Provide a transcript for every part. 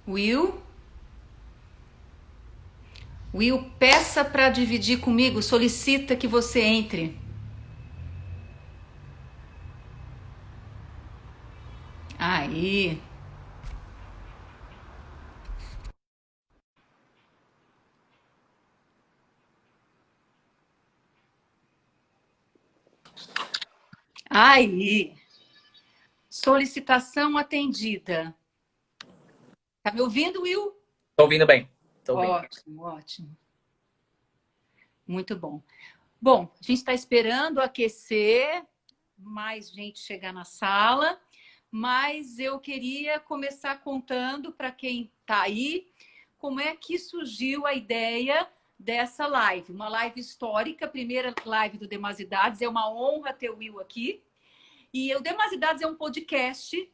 Will? Will, peça para dividir comigo, solicita que você entre. Aí. Aí. Solicitação atendida. Tá me ouvindo, Will? Tô ouvindo bem. Tô ouvindo. Ótimo, ótimo. Muito bom. Bom, a gente está esperando aquecer, mais gente chegar na sala, mas eu queria começar contando para quem está aí como é que surgiu a ideia dessa live. Uma live histórica, primeira live do Demasidades. É uma honra ter o Will aqui. E o Demasidades é um podcast.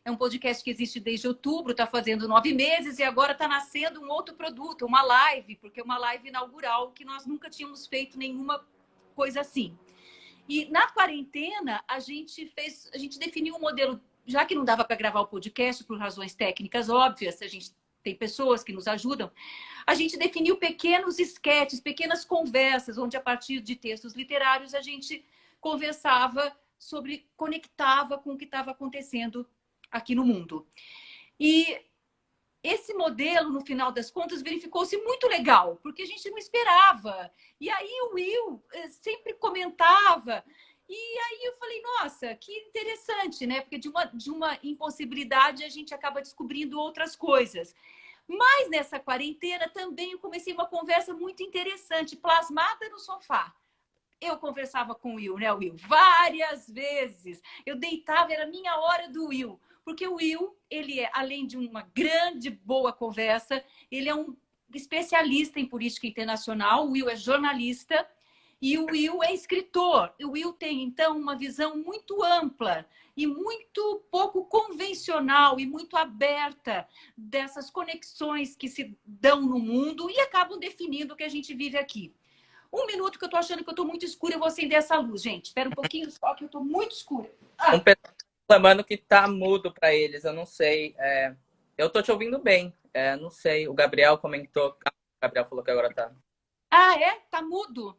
É um podcast que existe desde outubro, está fazendo 9 meses e agora está nascendo um outro produto, uma live, porque é uma live inaugural que nós nunca tínhamos feito nenhuma coisa assim. E na quarentena, a gente definiu um modelo, já que não dava para gravar o podcast por razões técnicas óbvias, a gente tem pessoas que nos ajudam, a gente definiu pequenos esquetes, pequenas conversas, onde a partir de textos literários a gente conversava conectava com o que estava acontecendo aqui no mundo. E esse modelo, no final das contas, verificou-se muito legal, porque a gente não esperava. E aí o Will sempre comentava. E aí eu falei, nossa, que interessante, né? Porque de uma impossibilidade a gente acaba descobrindo outras coisas. Mas nessa quarentena também eu comecei uma conversa muito interessante, plasmada no sofá. Eu conversava com o Will, né, Will? Várias vezes. Eu deitava, era a minha hora do Will. Porque o Will, ele é, além de uma grande, boa conversa, ele é um especialista em política internacional, o Will é jornalista e o Will é escritor. O Will tem, então, uma visão muito ampla e muito pouco convencional e muito aberta dessas conexões que se dão no mundo e acabam definindo o que a gente vive aqui. Um minuto que eu tô achando que eu tô muito escura, eu vou acender essa luz, gente. Espera um pouquinho só que eu tô muito escura. Um pessoal reclamando que tá mudo para eles, eu não sei. Eu tô te ouvindo bem, não sei. O Gabriel comentou. O Gabriel falou que agora tá. Ah, é? Tá mudo?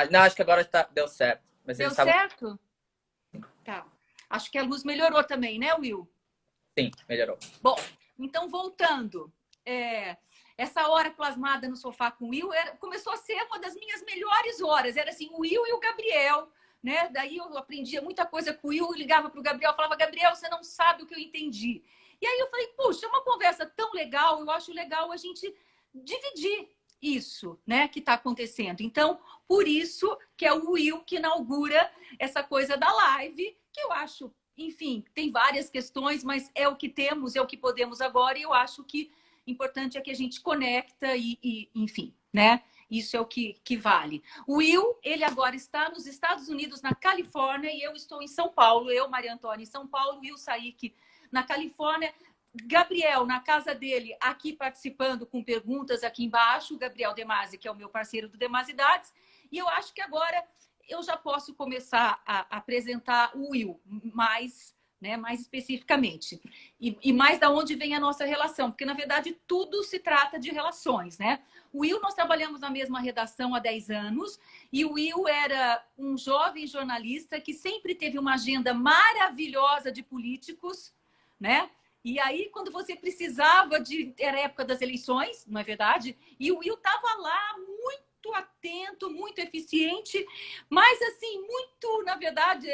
Não, acho que agora deu certo. Mas Deu eles estavam. certo? Tá. Acho que a luz melhorou também, né, Will? Sim, melhorou. Bom, então voltando. Essa hora plasmada no sofá com o Will começou a ser uma das minhas melhores horas. Era assim, o Will e o Gabriel, né? Daí eu aprendia muita coisa com o Will, ligava para o Gabriel, falava, Gabriel, você não sabe o que eu entendi. E aí eu falei, puxa, é uma conversa tão legal, eu acho legal a gente dividir isso, né, que está acontecendo. Então, por isso que é o Will que inaugura essa coisa da live, que eu acho, enfim, tem várias questões, mas é o que temos, é o que podemos agora, e eu acho que importante é que a gente conecta enfim, né? Isso é o que vale. O Will, ele agora está nos Estados Unidos, na Califórnia, e eu estou em São Paulo, eu, Maria Antônia, em São Paulo, Will Saik na Califórnia. Gabriel, na casa dele, aqui participando com perguntas aqui embaixo, o Gabriel Demasi, que é o meu parceiro do Demasidades, e eu acho que agora eu já posso começar a apresentar o Will mais, né, mais especificamente. E mais da onde vem a nossa relação, porque, na verdade, tudo se trata de relações, né? O Will, nós trabalhamos na mesma redação há 10 anos, e o Will era um jovem jornalista que sempre teve uma agenda maravilhosa de políticos, né? E aí, quando você precisava era a época das eleições, não é verdade? E o Will estava lá muito atento, muito eficiente, mas assim, muito, na verdade,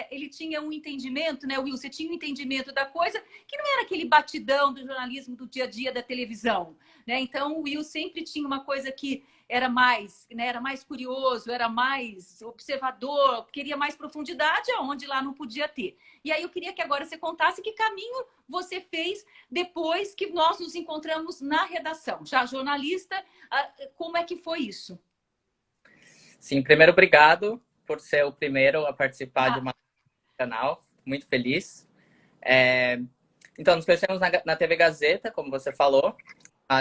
ele tinha um entendimento, né, Will? Você tinha um entendimento da coisa que não era aquele batidão do jornalismo do dia a dia da televisão, né? Então, o Will sempre tinha uma coisa que era mais, né, era mais curioso, era mais observador, queria mais profundidade, aonde lá não podia ter. E aí eu queria que agora você contasse que caminho você fez depois que nós nos encontramos na redação. Já jornalista, como é que foi isso? Sim, primeiro, obrigado por ser o primeiro a participar de uma canal. Muito feliz. Então, nos conhecemos na TV Gazeta, como você falou.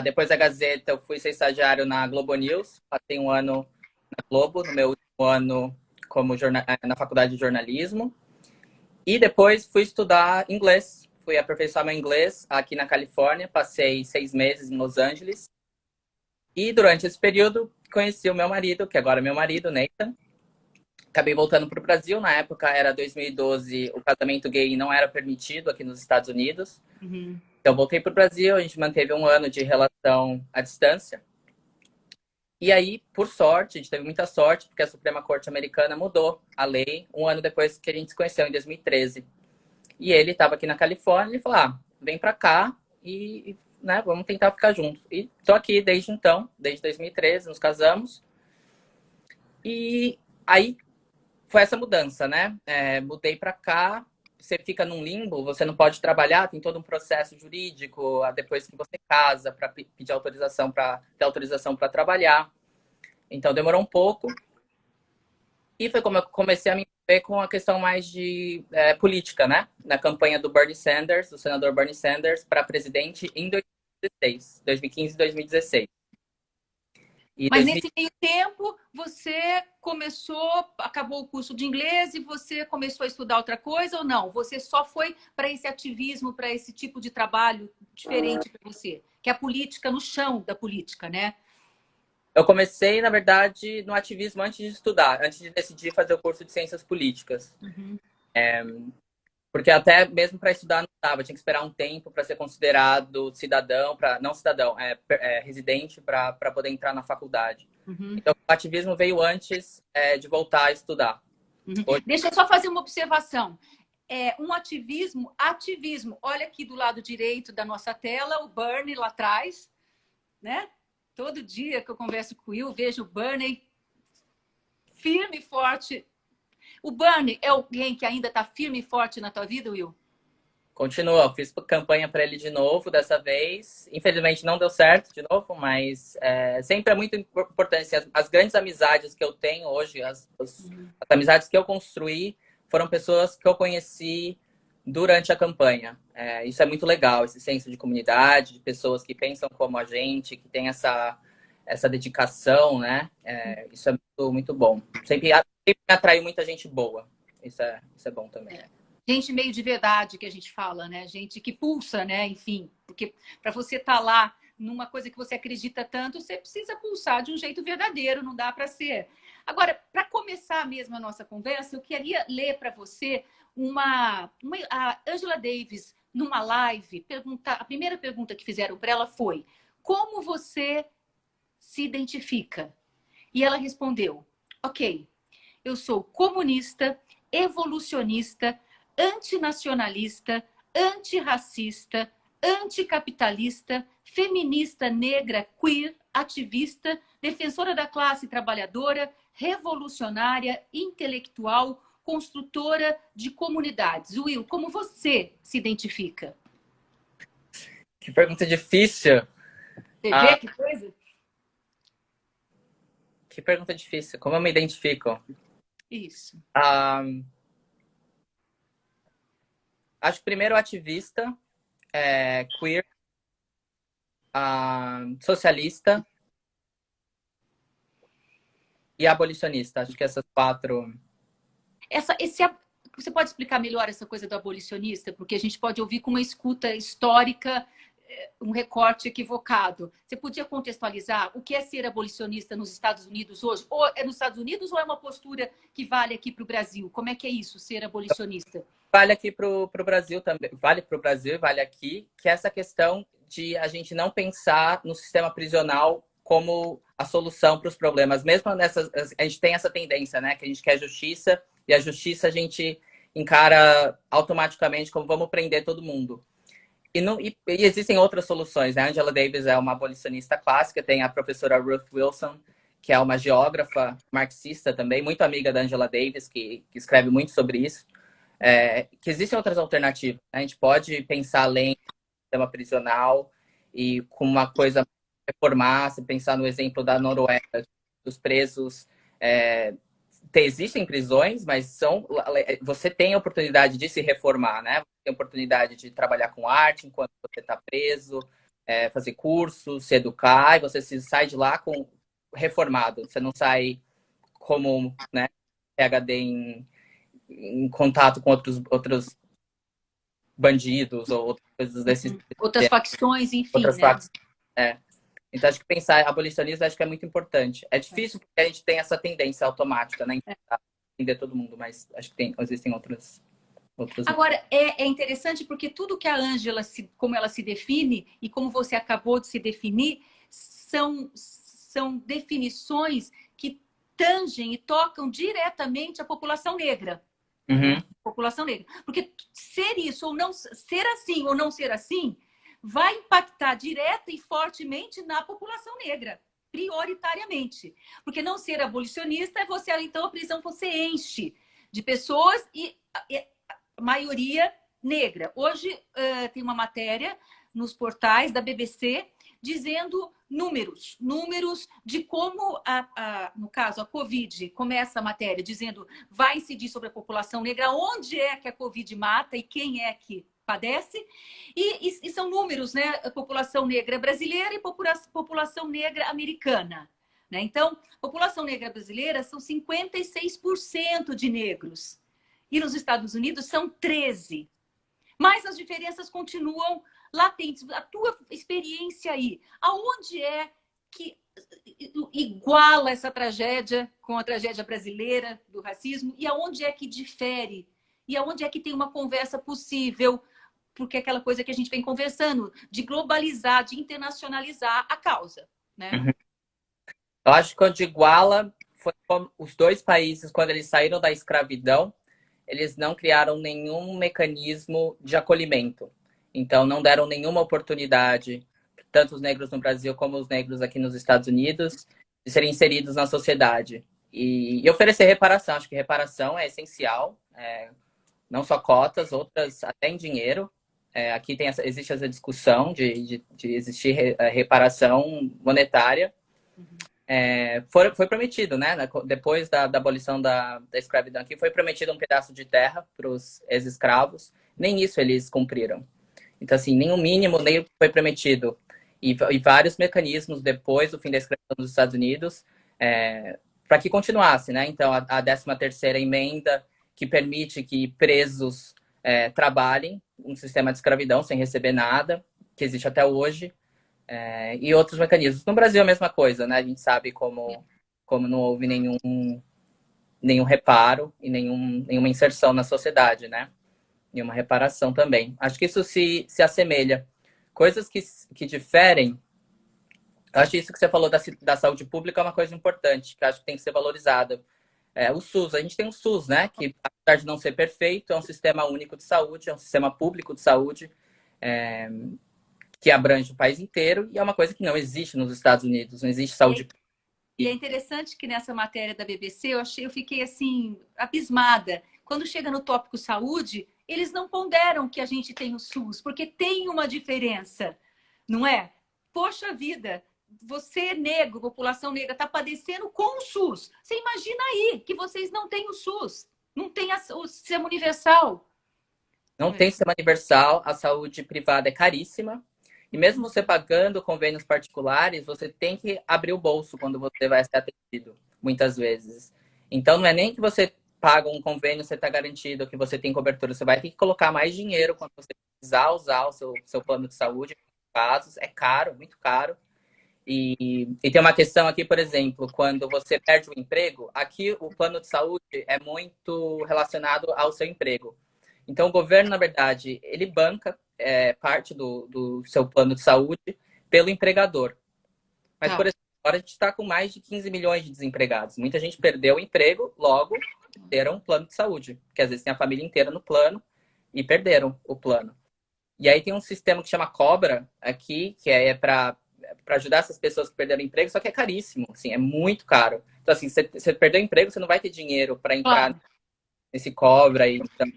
Depois da Gazeta, eu fui ser estagiário na Globo News. Passei um ano na Globo. No meu último ano, na faculdade de jornalismo. E depois fui estudar inglês. Fui aperfeiçoar meu inglês aqui na Califórnia. Passei 6 meses em Los Angeles. E durante esse período conheci o meu marido, que agora é meu marido, Nathan. Acabei voltando para o Brasil. Na época era 2012, o casamento gay não era permitido aqui nos Estados Unidos. Uhum. Então voltei para o Brasil, a gente manteve 1 ano de relação à distância. E aí, por sorte, a gente teve muita sorte, porque a Suprema Corte Americana mudou a lei 1 ano depois que a gente se conheceu, em 2013. E ele estava aqui na Califórnia e falou, vem para cá e né, vamos tentar ficar juntos. E estou aqui desde então, desde 2013, nos casamos. E aí foi essa mudança, né? Mudei para cá, você fica num limbo, você não pode trabalhar, tem todo um processo jurídico, depois que você casa, para pedir autorização, para ter autorização para trabalhar. Então demorou um pouco. E foi como eu comecei a me envolver com a questão mais de política, né? Na campanha do Bernie Sanders, do senador Bernie Sanders, para presidente em 2015 e 2016. Mas nesse meio tempo, você acabou o curso de inglês e você começou a estudar outra coisa ou não? Você só foi para esse ativismo, para esse tipo de trabalho diferente para você? Que é a política, no chão da política, né? Eu comecei, na verdade, no ativismo antes de estudar, antes de decidir fazer o curso de Ciências Políticas. Uhum. Porque até mesmo para estudar não dava, tinha que esperar um tempo para ser considerado cidadão, não cidadão, residente para poder entrar na faculdade. Uhum. Então, o ativismo veio antes de voltar a estudar. Uhum. Deixa eu só fazer uma observação. Um ativismo. Olha aqui do lado direito da nossa tela, o Bernie lá atrás, né? Todo dia que eu converso com o Will, vejo o Bernie firme e forte. O Bernie é alguém que ainda está firme e forte na tua vida, Will? Continua, eu fiz campanha para ele de novo dessa vez. Infelizmente não deu certo de novo, mas sempre é muito importante. As grandes amizades que eu tenho hoje, as amizades que eu construí, foram pessoas que eu conheci durante a campanha. Isso é muito legal, esse senso de comunidade, de pessoas que pensam como a gente, que tem essa dedicação, né? Isso é muito, muito bom. Sempre me atraiu muita gente boa. Isso é bom também. Gente meio de verdade que a gente fala, né? Gente que pulsa, né? Enfim, porque para você estar lá numa coisa que você acredita tanto, você precisa pulsar de um jeito verdadeiro, não dá para ser. Agora, para começar mesmo a nossa conversa, eu queria ler para você a Angela Davis, numa live, a primeira pergunta que fizeram para ela foi: como você se identifica? E ela respondeu: ok, eu sou comunista, evolucionista, antinacionalista, antirracista, anticapitalista, feminista negra, queer, ativista, defensora da classe trabalhadora, revolucionária, intelectual, construtora de comunidades. Will, como você se identifica? Que pergunta difícil. Você vê que coisa? Que pergunta difícil. Como eu me identifico? Isso. Acho que primeiro ativista, queer, socialista e abolicionista. Acho que essas 4... Você pode explicar melhor essa coisa do abolicionista? Porque a gente pode ouvir com uma escuta histórica um recorte equivocado. Você podia contextualizar o que é ser abolicionista nos Estados Unidos hoje? Ou é nos Estados Unidos ou é uma postura que vale aqui para o Brasil? Como é que é isso, ser abolicionista? Vale aqui para o Brasil também. Vale para o Brasil e vale aqui, que é essa questão de a gente não pensar no sistema prisional como a solução para os problemas. Mesmo a gente tem essa tendência, né? Que a gente quer justiça, e a justiça a gente encara automaticamente como vamos prender todo mundo. E existem outras soluções, né? A Angela Davis é uma abolicionista clássica, tem a professora Ruth Wilson, que é uma geógrafa marxista também, muito amiga da Angela Davis, que escreve muito sobre isso. Que existem outras alternativas. A gente pode pensar além do sistema prisional e com uma coisa reformar, se pensar no exemplo da Noruega, dos presos. Existem prisões, mas você tem a oportunidade de se reformar, né? Você tem a oportunidade de trabalhar com arte enquanto você está preso, fazer cursos, se educar, e você sai de lá reformado. Você não sai como, né, PhD em contato com outros bandidos ou outras coisas desse outras facções, enfim, outras né? facções. Então, acho que pensar abolicionismo acho que é muito importante. É difícil porque a gente tem essa tendência automática, né? Em entender todo mundo, mas acho que existem outros. Agora, é interessante porque tudo que a Ângela, como ela se define e como você acabou de se definir, são definições que tangem e tocam diretamente a população negra. Uhum. População negra. Porque ser isso ou não ser assim ou não ser assim vai impactar direta e fortemente na população negra, prioritariamente. Porque não ser abolicionista é você, então, a prisão você enche de pessoas e a maioria negra. Hoje tem uma matéria nos portais da BBC dizendo números de como, no caso, a Covid, começa a matéria dizendo vai incidir sobre a população negra, onde é que a Covid mata e quem é que padece, e são números, né? A população negra brasileira e população negra americana. Né? Então, população negra brasileira são 56% de negros. E nos Estados Unidos são 13%. Mas as diferenças continuam latentes. A tua experiência aí, aonde é que iguala essa tragédia com a tragédia brasileira do racismo e aonde é que difere? E aonde é que tem uma conversa possível? Porque é aquela coisa que a gente vem conversando, de globalizar, de internacionalizar a causa, né? Uhum. Eu acho que onde iguala foi os dois países, quando eles saíram da escravidão, eles não criaram nenhum mecanismo de acolhimento. Então, não deram nenhuma oportunidade, tanto os negros no Brasil como os negros aqui nos Estados Unidos, de serem inseridos na sociedade. E oferecer reparação. Acho que reparação é essencial. Não só cotas, outras até em dinheiro. Aqui existe essa discussão de existir reparação monetária. Foi prometido, né? Depois da abolição da escravidão aqui, foi prometido um pedaço de terra para os ex-escravos. Nem isso eles cumpriram. Então, assim, nem o mínimo nem foi prometido. E vários mecanismos depois do fim da escravidão nos Estados Unidos para que continuasse, né? Então, a 13ª emenda, que permite que presos trabalhem um sistema de escravidão sem receber nada, que existe até hoje. E outros mecanismos. No Brasil, a mesma coisa, né? A gente sabe como não houve nenhum reparo e nenhuma inserção na sociedade, né? Nenhuma reparação também. Acho que isso se assemelha. Coisas que diferem. Acho que isso que você falou da saúde pública é uma coisa importante, que acho que tem que ser valorizada. O SUS, a gente tem o SUS, né? Que, apesar de não ser perfeito, é um sistema único de saúde, é um sistema público de saúde. Que abrange o país inteiro e é uma coisa que não existe nos Estados Unidos, não existe saúde. E é interessante que nessa matéria da BBC eu fiquei assim abismada. Quando chega no tópico saúde, eles não ponderam que a gente tem o SUS, porque tem uma diferença, não é? Poxa vida, você negro, população negra, está padecendo com o SUS. Você imagina aí que vocês não têm o SUS, não tem o sistema universal. Não tem sistema universal, a saúde privada é caríssima. E mesmo você pagando convênios particulares, você tem que abrir o bolso quando você vai ser atendido, muitas vezes. Então, não é nem que você paga um convênio, você está garantido que você tem cobertura. Você vai ter que colocar mais dinheiro quando você precisar usar o seu plano de saúde. Em casos, é caro, muito caro. E tem uma questão aqui, por exemplo, quando você perde o emprego, aqui o plano de saúde é muito relacionado ao seu emprego. Então, o governo, na verdade, ele banca parte do seu plano de saúde pelo empregador. Mas, por exemplo, agora a gente está com mais de 15 milhões de desempregados. Muita gente perdeu o emprego, logo perderam um plano de saúde. Porque às vezes tem a família inteira no plano e perderam o plano. E aí tem um sistema que chama Cobra aqui, que é para ajudar essas pessoas que perderam o emprego, só que é caríssimo, assim, é muito caro. Então, assim, você perdeu o emprego, você não vai ter dinheiro para entrar nesse Cobra. Então,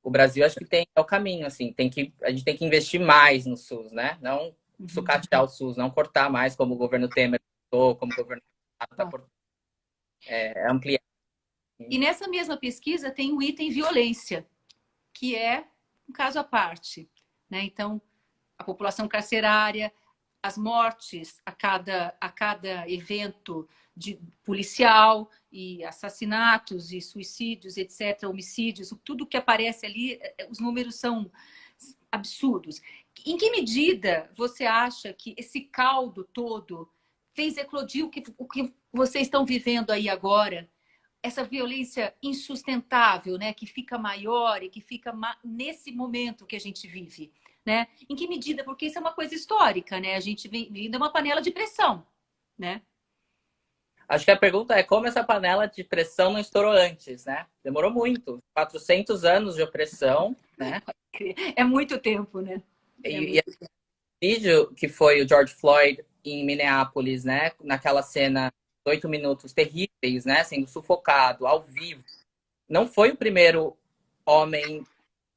o Brasil acho que é o caminho, assim, a gente tem que investir mais no SUS, né? Não sucatear o SUS, não cortar mais como o governo Temer cortou, como o governo está cortando. Ampliar. E nessa mesma pesquisa tem o item violência, que é um caso à parte, né? Então, a população carcerária, as mortes a cada evento policial, e assassinatos, e suicídios, etc., homicídios, tudo que aparece ali, os números são absurdos. Em que medida você acha que esse caldo todo fez eclodir o que vocês estão vivendo aí agora? Essa violência insustentável, né, que fica maior e que fica nesse momento que a gente vive, né? Em que medida? Porque isso é uma coisa histórica, né? A gente vem vindo uma panela de pressão, né? Acho que a pergunta é como essa panela de pressão não estourou antes, né? Demorou muito. 400 anos de opressão, né? É muito tempo, né? E vídeo que foi o George Floyd em Minneapolis, né? Naquela cena, 8 minutos terríveis, né? Sendo sufocado ao vivo. Não foi o primeiro homem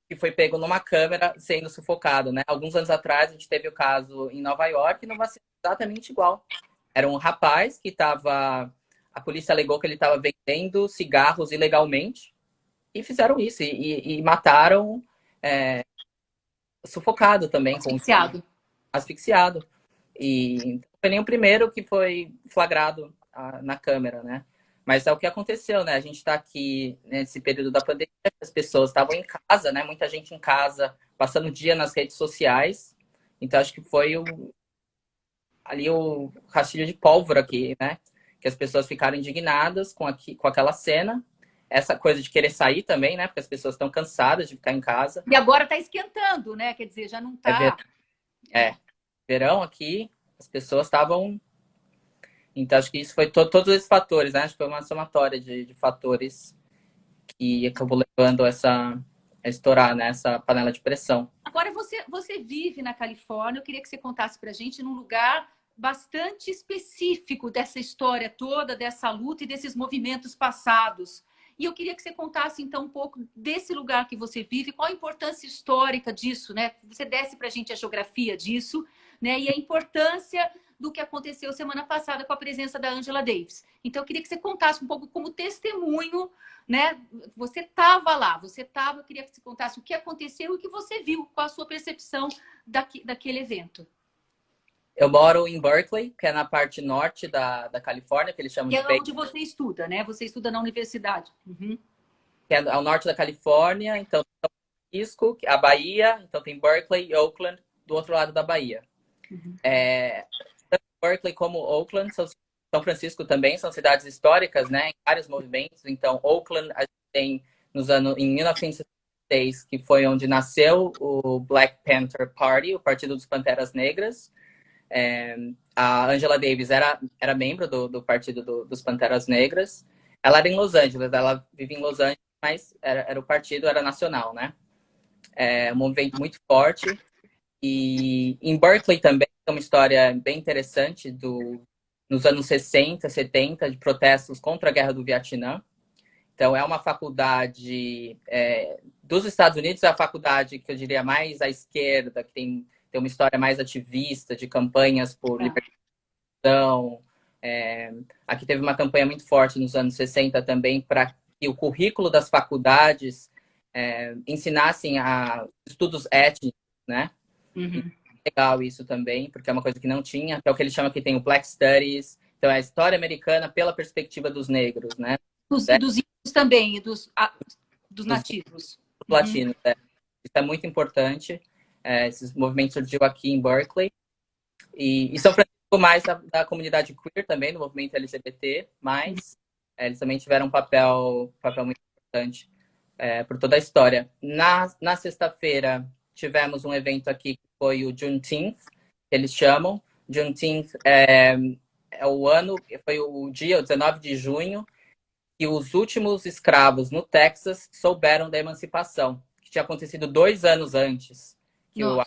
que foi pego numa câmera sendo sufocado, né? Alguns anos atrás a gente teve o caso em Nova York e não vai ser exatamente igual. Era um rapaz que estava... A polícia alegou que ele estava vendendo cigarros ilegalmente e fizeram isso. E mataram sufocado também. Asfixiado. Asfixiado. E não foi nem o primeiro que foi flagrado na câmera, né? Mas é o que aconteceu, né? A gente está aqui nesse período da pandemia, as pessoas estavam em casa, né? Muita gente em casa, passando o dia nas redes sociais. Então, acho que foi ali o rastilho de pólvora aqui, né? Que as pessoas ficaram indignadas com aquela cena. Essa coisa de querer sair também, né? Porque as pessoas estão cansadas de ficar em casa. E agora está esquentando, né? Quer dizer, já não está... Verão aqui, as pessoas estavam... Então, acho que isso foi todos esses fatores, né? Acho que foi uma somatória de fatores que acabou levando a estourar, né? Essa panela de pressão. Agora, você vive na Califórnia, eu queria que você contasse para a gente num lugar bastante específico dessa história toda, dessa luta e desses movimentos passados. E eu queria que você contasse, então, um pouco desse lugar que você vive, qual a importância histórica disso, né? Você desse para a gente a geografia disso, né? E a importância do que aconteceu semana passada com a presença da Angela Davis. Então, eu queria que você contasse um pouco como testemunho, né? Você estava lá, eu queria que você contasse o que aconteceu e o que você viu, qual a sua percepção daquele evento. Eu moro em Berkeley, que é na parte norte da Califórnia, que eles chamam Que de é onde você estuda, né? Você estuda na universidade. Uhum. que é ao norte da Califórnia, então São Francisco, a Bahia, então tem Berkeley e Oakland do outro lado da Bahia. Uhum. Tanto Berkeley como Oakland, São Francisco também são cidades históricas, né? Em vários movimentos. Então, Oakland, a gente tem em 1966, que foi onde nasceu o Black Panther Party, o Partido dos Panteras Negras. A Angela Davis era membro do Partido dos Panteras Negras. Ela era em Los Angeles, ela vive em Los Angeles, mas era o partido, era nacional, né? Um movimento muito forte. E em Berkeley também tem uma história bem interessante nos anos 60, 70, de protestos contra a Guerra do Vietnã. Então, é uma faculdade dos Estados Unidos, é a faculdade que eu diria mais à esquerda, que tem uma história mais ativista, de campanhas por libertação. Aqui teve uma campanha muito forte nos anos 60 também para que o currículo das faculdades ensinassem estudos étnicos, né? Uhum. E legal isso também, porque é uma coisa que não tinha, que é o que eles chamam que tem o Black Studies, então é a história americana pela perspectiva dos negros, né? Dos índios também, dos nativos. Dos latinos, Isso é muito importante. Esses movimentos surgiu aqui em Berkeley. E São Francisco mais da comunidade queer também, do movimento LGBT, mas eles também tiveram um papel muito importante por toda a história. Na sexta-feira, tivemos um evento aqui que foi o Juneteenth, que eles chamam. Juneteenth foi o dia, o 19 de junho, que os últimos escravos no Texas souberam da emancipação, que tinha acontecido 2 anos antes, que o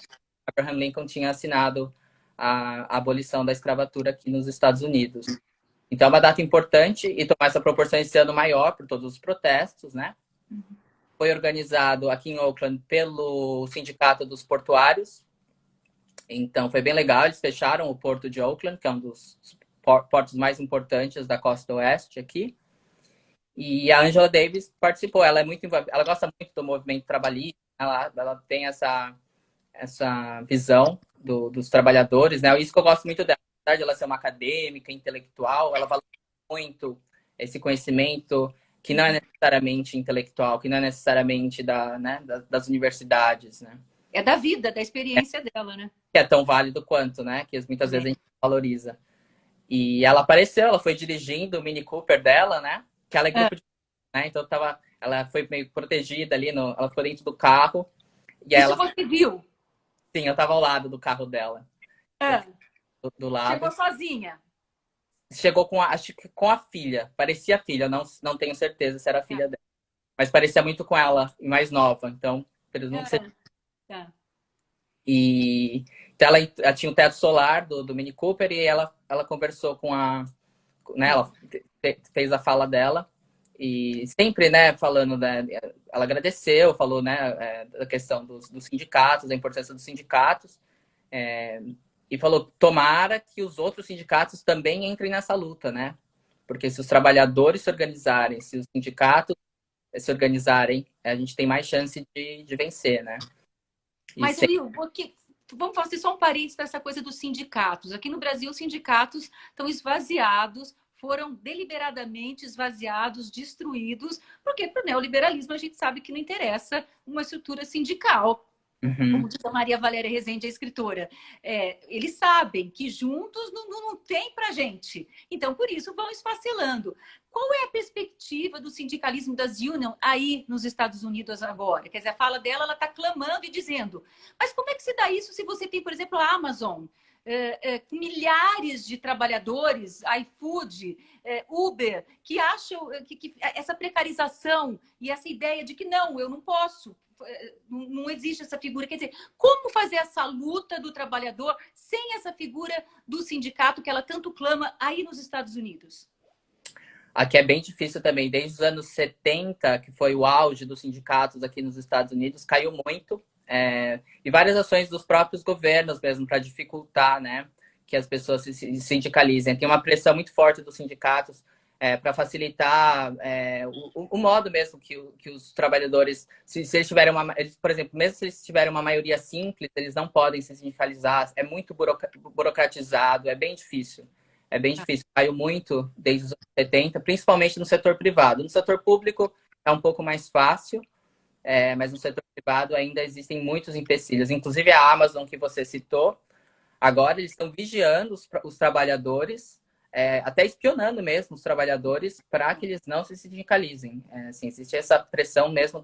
Abraham Lincoln tinha assinado a abolição da escravatura aqui nos Estados Unidos. Então, é uma data importante e tomar essa proporção esse ano maior por todos os protestos, né? Foi organizado aqui em Oakland pelo Sindicato dos Portuários. Então, foi bem legal. Eles fecharam o porto de Oakland, que é um dos portos mais importantes da costa oeste aqui. E a Angela Davis participou. Ela gosta muito do movimento trabalhista. Ela tem essa visão dos trabalhadores, né? Isso que eu gosto muito dela, apesar de ela ser uma acadêmica, intelectual, ela valoriza muito esse conhecimento que não é necessariamente intelectual, que não é necessariamente das universidades, né? É da vida, da experiência dela, né? Que é tão válido quanto, né? Que muitas vezes a gente valoriza. E ela apareceu, ela foi dirigindo o Mini Cooper dela, né? Que ela é grupo de... Né? Então ela foi meio protegida ali, ela ficou dentro do carro. E aí Isso ela... você viu? Sim, eu tava ao lado do carro dela. Eu É. do lado. Chegou sozinha? Chegou acho que com a filha. Parecia a filha, não tenho certeza se era a É. filha dela. Mas parecia muito com ela, e mais nova. Então, presumo que seja. É. E então ela tinha o teto solar do Mini Cooper e ela conversou com a... Né, ela fez a fala dela. E sempre, né, falando, né, ela agradeceu, falou, né, da questão dos sindicatos, da importância dos sindicatos, e falou, tomara que os outros sindicatos também entrem nessa luta, né? Porque se os trabalhadores se organizarem, se os sindicatos se organizarem, a gente tem mais chance de vencer, né? Mas, Will, vamos fazer só um parênteses para essa coisa dos sindicatos. Aqui no Brasil, os sindicatos estão esvaziados, foram deliberadamente esvaziados, destruídos, porque para o neoliberalismo a gente sabe que não interessa uma estrutura sindical. Como diz a Maria Valéria Rezende, a escritora, eles sabem que juntos não tem para gente. Então, por isso, vão esfacelando. Qual é a perspectiva do sindicalismo das unions aí nos Estados Unidos agora? Quer dizer, a fala dela, ela está clamando e dizendo, mas como é que se dá isso se você tem, por exemplo, a Amazon, milhares de trabalhadores, iFood, Uber, que acham que essa precarização e essa ideia de que não, eu não posso, não existe essa figura. Quer dizer, como fazer essa luta do trabalhador sem essa figura do sindicato que ela tanto clama aí nos Estados Unidos? Aqui é bem difícil também. Desde os anos 70, que foi o auge dos sindicatos aqui nos Estados Unidos, caiu muito. E várias ações dos próprios governos mesmo para dificultar, né, que as pessoas se sindicalizem. Tem uma pressão muito forte dos sindicatos para facilitar o modo mesmo que os trabalhadores, se eles tiverem por exemplo, mesmo se eles tiverem uma maioria simples, eles não podem se sindicalizar. É muito burocratizado, é bem difícil. É bem difícil. Caiu muito desde os anos 70, principalmente no setor privado. No setor público é um pouco mais fácil, mas no setor privado ainda existem muitos empecilhos. Inclusive a Amazon que você citou, agora eles estão vigiando os trabalhadores, até espionando mesmo os trabalhadores para que eles não se sindicalizem. Assim, existe essa pressão mesmo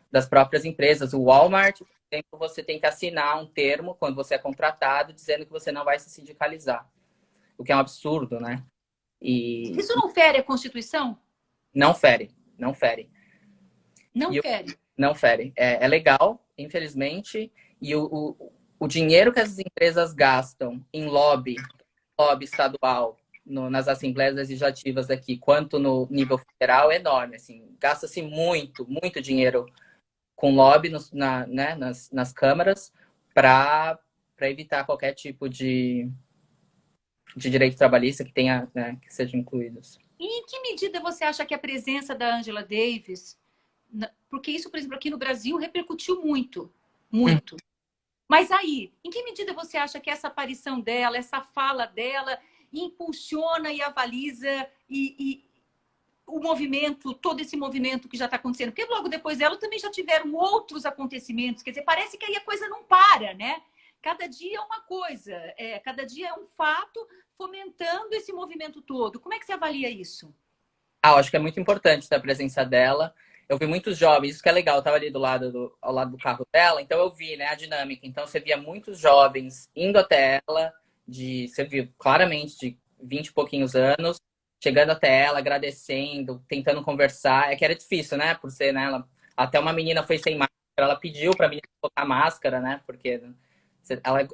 das próprias empresas. O Walmart, por exemplo, você tem que assinar um termo quando você é contratado dizendo que você não vai se sindicalizar. O que é um absurdo, né? Isso não fere a Constituição? Não fere, não fere. Não fere. Não fere. É legal, infelizmente, e o dinheiro que as empresas gastam em lobby estadual, nas assembleias legislativas aqui, quanto no nível federal, é enorme. Assim, gasta-se muito, muito dinheiro com lobby né, nas câmaras para evitar qualquer tipo de direito trabalhista que tenha, né, que sejam incluídos. E em que medida você acha que a presença da Angela Davis, porque isso, por exemplo, aqui no Brasil repercutiu muito, muito. Mas aí, em que medida você acha que essa aparição dela, essa fala dela, impulsiona e avaliza o movimento, todo esse movimento que já está acontecendo? Porque logo depois dela também já tiveram outros acontecimentos. Quer dizer, parece que aí a coisa não para, né? Cada dia é uma coisa, cada dia é um fato fomentando esse movimento todo. Como é que você avalia isso? Eu acho que é muito importante a presença dela. Eu vi muitos jovens, isso que é legal, eu estava ali ao lado do carro dela, então eu vi, né, a dinâmica. Então você via muitos jovens indo até ela, você viu claramente de 20 e pouquinhos anos, chegando até ela, agradecendo, tentando conversar. É que era difícil, né, por ser, né, até uma menina foi sem máscara, ela pediu para a menina colocar máscara, né, porque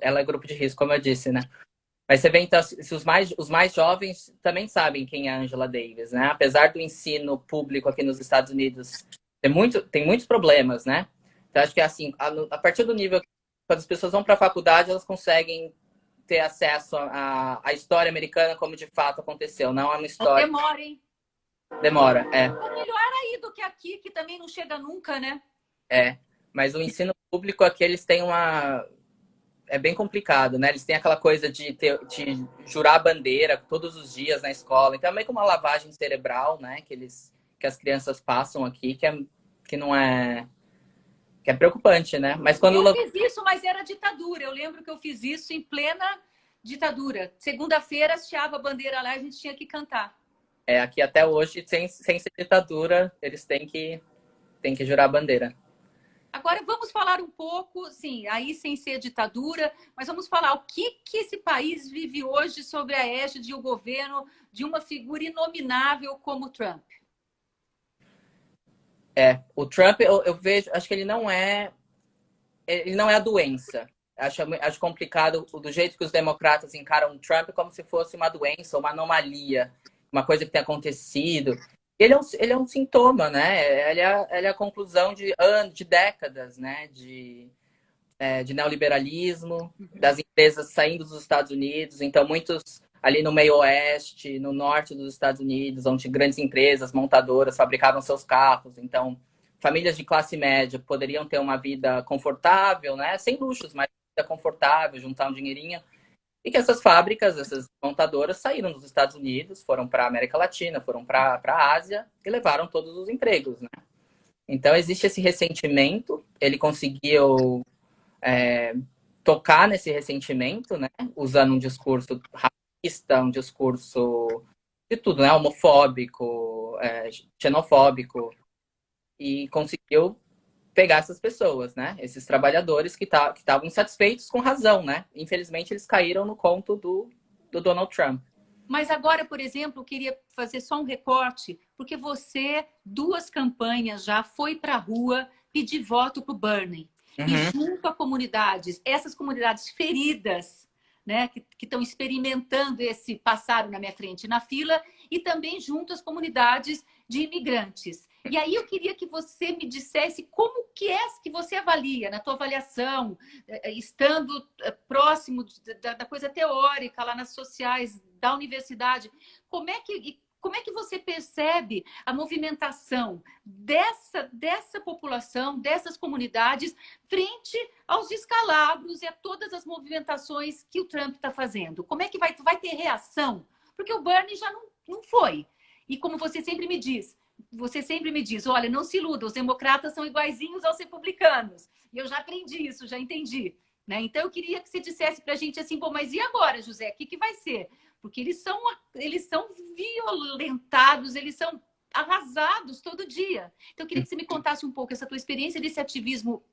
ela é grupo de risco, como eu disse, né. Mas você vê, então, se os mais jovens também sabem quem é a Angela Davis, né? Apesar do ensino público aqui nos Estados Unidos tem muitos problemas, né? Então, acho que, assim, a partir do nível... Quando as pessoas vão para a faculdade, elas conseguem ter acesso à história americana como de fato aconteceu. Não é uma história... Demora, hein? Demora, É melhor aí do que aqui, que também não chega nunca, né? Mas o ensino público aqui, eles têm uma... é bem complicado, né? Eles têm aquela coisa de jurar a bandeira todos os dias na escola. Então é meio que uma lavagem cerebral, né? Que as crianças passam aqui, que não é... Que é preocupante, né? Mas quando... Eu fiz isso, mas era ditadura. Eu lembro que eu fiz isso em plena ditadura. Segunda-feira, hasteava a bandeira lá e a gente tinha que cantar. Aqui até hoje, sem ser ditadura, eles têm que jurar a bandeira. Agora vamos falar um pouco, sim, aí sem ser ditadura, mas vamos falar o que esse país vive hoje sob a égide e o governo de uma figura inominável como Trump. O Trump, eu vejo, acho que ele não é a doença. Acho complicado do jeito que os democratas encaram o Trump como se fosse uma doença, uma anomalia, uma coisa que tem acontecido. Ele é um sintoma, né? Ele é a conclusão de anos, de décadas, né? De neoliberalismo, das empresas saindo dos Estados Unidos. Então, muitos ali no meio oeste, no norte dos Estados Unidos, onde grandes empresas, montadoras fabricavam seus carros. Então, famílias de classe média poderiam ter uma vida confortável, né? Sem luxos, mas vida confortável, juntar um dinheirinho. E que essas fábricas, essas montadoras saíram dos Estados Unidos, foram para a América Latina, foram para a Ásia e levaram todos os empregos, né? Então, existe esse ressentimento. Ele conseguiu tocar nesse ressentimento, né? Usando um discurso racista, um discurso de tudo, né? Homofóbico, xenofóbico. E conseguiu pegar essas pessoas, né? Esses trabalhadores que estavam insatisfeitos com razão, né? Infelizmente, eles caíram no conto do Donald Trump. Mas agora, por exemplo, eu queria fazer só um recorte, porque você, 2 campanhas já, foi para a rua pedir voto para o Bernie. Uhum. E junto a comunidades, essas comunidades feridas, né, que estão experimentando esse passaram na minha frente na fila, e também junto às comunidades de imigrantes. E aí eu queria que você me dissesse como que é que você avalia, na tua avaliação, estando próximo da coisa teórica, lá nas sociais da universidade, como é que você percebe a movimentação dessa população, dessas comunidades, frente aos descalabros e a todas as movimentações que o Trump está fazendo? Como é que vai ter reação? Porque o Bernie já não foi. E como você sempre me diz, olha, não se iluda, os democratas são iguaizinhos aos republicanos. E eu já aprendi isso, já entendi. Né? Então, eu queria que você dissesse para a gente assim, bom, mas e agora, José? O que vai ser? Porque eles são violentados, eles são arrasados todo dia. Então, eu queria que você me contasse um pouco essa tua experiência desse ativismo,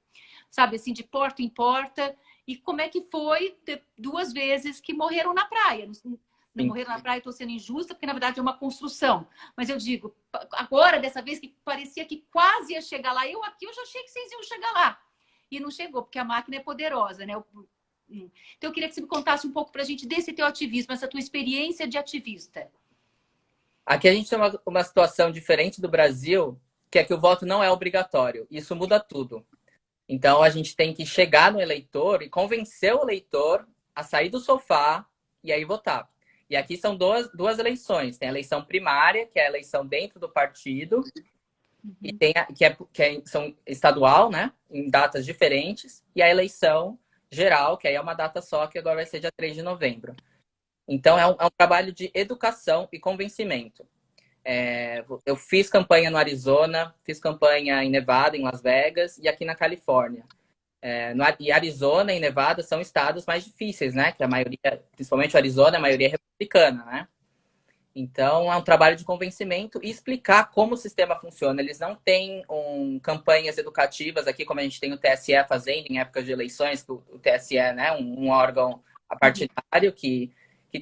sabe, assim, de porta em porta, e como é que foi 2 vezes que morreram na praia. Não morreram na praia, estou sendo injusta, porque na verdade é uma construção. Mas eu digo, agora, dessa vez que parecia que quase ia chegar lá, eu já achei que vocês iam chegar lá. E não chegou, porque a máquina é poderosa, né? Então eu queria que você me contasse um pouco para a gente desse teu ativismo, essa tua experiência de ativista. Aqui a gente tem uma situação diferente do Brasil, que é que o voto não é obrigatório. Isso muda tudo. Então a gente tem que chegar no eleitor e convencer o eleitor a sair do sofá e aí votar. E aqui são duas eleições. Tem a eleição primária, que é a eleição dentro do partido, e tem são estadual, né? Em datas diferentes, e a eleição geral, que aí é uma data só, que agora vai ser dia 3 de novembro. Então, é um trabalho de educação e convencimento. Eu fiz campanha no Arizona, fiz campanha em Nevada, em Las Vegas, e aqui na Califórnia. E Arizona e Nevada são estados mais difíceis, né? Que a maioria, principalmente o Arizona, a maioria é republicana, né? Então, é um trabalho de convencimento e explicar como o sistema funciona. Eles não têm campanhas educativas aqui, como a gente tem o TSE fazendo em épocas de eleições, o TSE é, né, um órgão apartidário que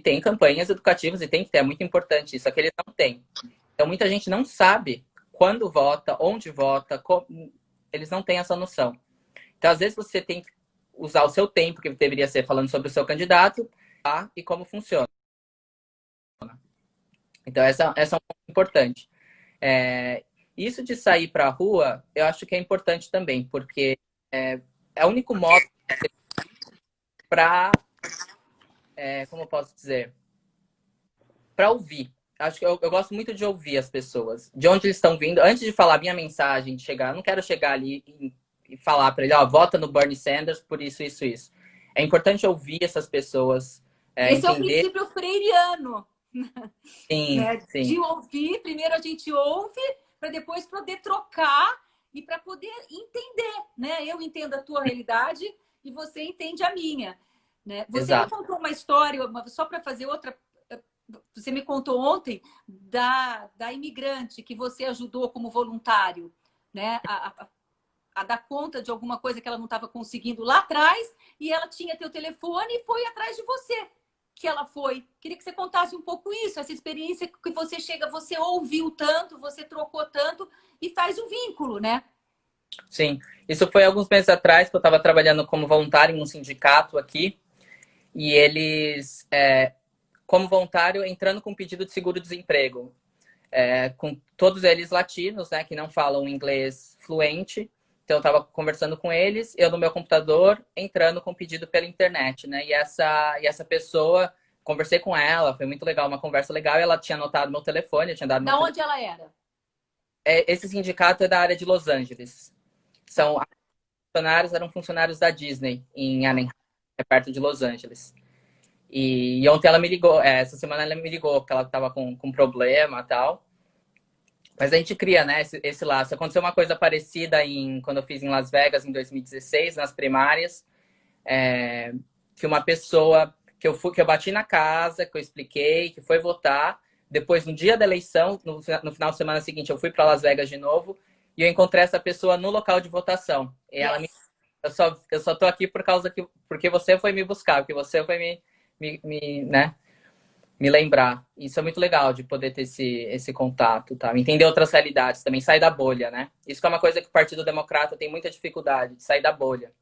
tem campanhas educativas e tem que ter. É muito importante isso. Aqui eles não têm. Então, muita gente não sabe quando vota, onde vota, eles não têm essa noção. Então, às vezes, você tem que usar o seu tempo, que deveria ser falando sobre o seu candidato, tá? E como funciona. Então, essa é um ponto importante. Isso de sair para a rua, eu acho que é importante também, porque é o único modo para, como eu posso dizer, para ouvir. Acho que eu gosto muito de ouvir as pessoas, de onde eles estão vindo. Antes de falar minha mensagem, de chegar, eu não quero chegar ali e falar para ele, ó, vota no Bernie Sanders por isso, isso, isso. é importante ouvir essas pessoas, Esse é o entender. princípio freiriano, Sim, né? sim, De ouvir, primeiro a gente ouve, para depois poder trocar e para poder entender, né? Eu entendo a tua realidade e você entende a minha, né? Você me exato. contou uma história, só para fazer outra. Você me contou ontem da imigrante que você ajudou como voluntário, né? A dar conta de alguma coisa que ela não estava conseguindo lá atrás e ela tinha teu telefone e foi atrás de você que ela foi. Queria que você contasse um pouco isso, essa experiência que você chega, você ouviu tanto, você trocou tanto e faz o vínculo, né? Sim, isso foi alguns meses atrás que eu estava trabalhando como voluntário em um sindicato aqui e eles, como voluntário, entrando com pedido de seguro-desemprego, com todos eles latinos, né, que não falam inglês fluente. Então eu estava conversando com eles, eu no meu computador entrando com pedido pela internet, né? E essa pessoa, conversei com ela, foi muito legal, uma conversa legal. E ela tinha anotado meu telefone, eu tinha dado meu Da telefone. onde ela era? Esse sindicato é da área de Los Angeles. São funcionários, eram funcionários da Disney em Anaheim, perto de Los Angeles. E ontem ela me ligou, essa semana ela me ligou, porque ela estava com problema e tal. Mas a gente cria, né, esse laço. Aconteceu uma coisa parecida quando eu fiz em Las Vegas, em 2016, nas primárias, que uma pessoa que eu bati na casa, que eu expliquei, que foi votar. Depois, no dia da eleição, no final de semana seguinte, eu fui para Las Vegas de novo e eu encontrei essa pessoa no local de votação. E ela me Yes. eu só tô aqui porque você foi me buscar, porque você foi né, me lembrar. Isso é muito legal de poder ter esse contato, tá? Entender outras realidades também, sair da bolha, né? Isso que é uma coisa que o Partido Democrata tem muita dificuldade, de sair da bolha.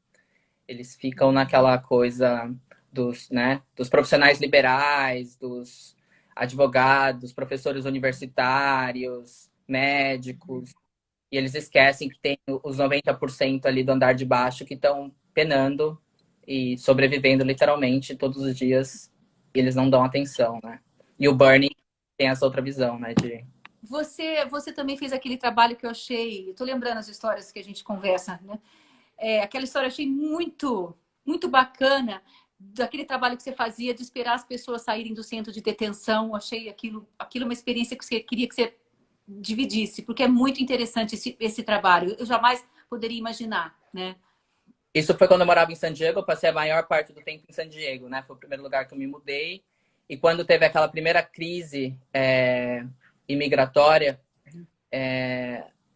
Eles ficam naquela coisa dos profissionais liberais, dos advogados, professores universitários, médicos, e eles esquecem que tem os 90% ali do andar de baixo que estão penando e sobrevivendo literalmente todos os dias e eles não dão atenção, né? E o Bernie tem essa outra visão, né? Você também fez aquele trabalho que eu achei. Eu tô lembrando as histórias que a gente conversa, né? Aquela história eu achei muito bacana, daquele trabalho que você fazia de esperar as pessoas saírem do centro de detenção. Eu achei aquilo uma experiência que você queria que você dividisse, porque é muito interessante esse trabalho. Eu jamais poderia imaginar, né? Isso foi quando eu morava em San Diego, eu passei a maior parte do tempo em San Diego, né? Foi o primeiro lugar que eu me mudei. E quando teve aquela primeira crise imigratória,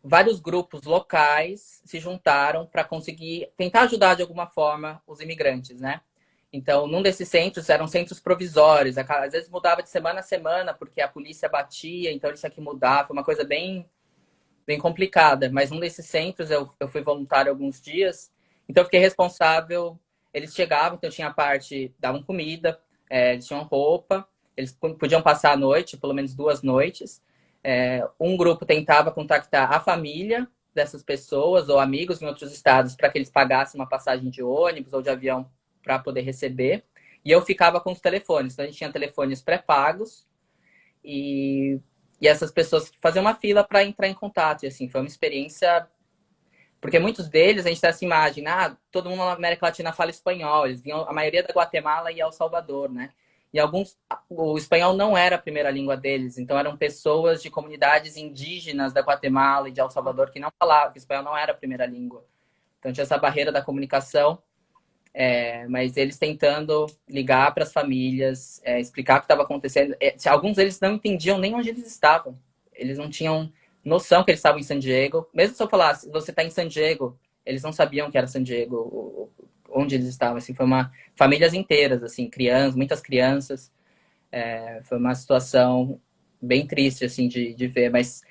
vários grupos locais se juntaram para conseguir tentar ajudar de alguma forma os imigrantes, né? Então, num desses centros, eram centros provisórios. Às vezes mudava de semana a semana, porque a polícia batia, então eles tinham que mudar. Foi uma coisa bem complicada. Mas num desses centros, eu fui voluntário alguns dias. Então, eu fiquei responsável. Eles chegavam, então tinha a parte, davam comida, eles tinham roupa, eles podiam passar a noite, pelo menos 2 noites. Um grupo tentava contactar a família dessas pessoas ou amigos em outros estados para que eles pagassem uma passagem de ônibus ou de avião para poder receber. E eu ficava com os telefones. Então, a gente tinha telefones pré-pagos e essas pessoas faziam uma fila para entrar em contato. E, assim, foi uma experiência... Porque muitos deles, a gente tem essa imagem, todo mundo na América Latina fala espanhol. Eles vinham, a maioria da Guatemala e El Salvador, né? E alguns, o espanhol não era a primeira língua deles. Então, eram pessoas de comunidades indígenas da Guatemala e de El Salvador que não falavam, que o espanhol não era a primeira língua. Então, tinha essa barreira da comunicação. Mas eles tentando ligar para as famílias, explicar o que estava acontecendo. Alguns deles não entendiam nem onde eles estavam. Eles não tinham noção que eles estavam em San Diego. Mesmo se eu falasse, você está em San Diego, eles não sabiam que era San Diego, onde eles estavam. Assim, famílias inteiras, assim, muitas crianças. Foi uma situação bem triste assim de ver, mas